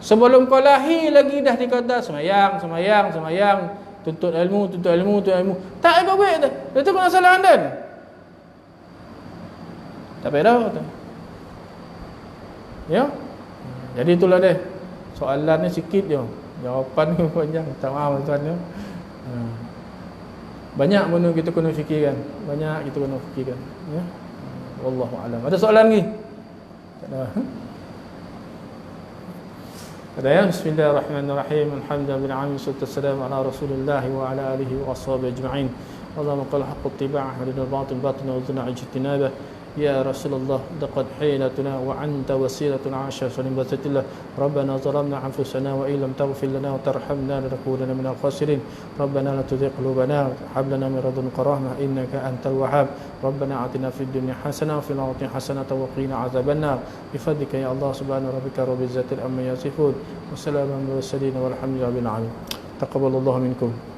Sebelum kau lahir lagi dah dikata semayang, tuntut ilmu. Tak apa buat dah. Itu kau salah anda. Tak payah dah. Ya. Jadi itulah dia. Soalan ni sikit je. Jawapan ni panjang. Tak maaf tuan ya. Banyak benda kita kena fikirkan. Ya. Wallahu a'lam. Ada soalan lagi? Tak ada. Ada ya. Bismillahirrahmanirrahim. Alhamdulillah, wassalamu ala Rasulillah wa ala alihi wa ashabihi ajma'in. اللهم قال حق اتباعه ولنا الباطل باطلا وارزقنا اجتنابه. يا رسول الله لقد حيلتنا وأنت وسيلتنا عاشر سنين الله. ربنا ظلمنا أنفسنا وإن لم تغفر لنا وترحمنا لنكونن من الخاسرين. ربنا لا تزغ قلوبنا وهب لنا من لدنك رحمة إنك أنت الوهاب. ربنا آتنا في الدنيا حسنة وفي الآخرة حسنة وقنا عذاب النار بفضلك يا الله. سبحان ربك رب العزة عما يصفون وسلام على المرسلين والحمد لله رب العالمين. تقبل الله منكم.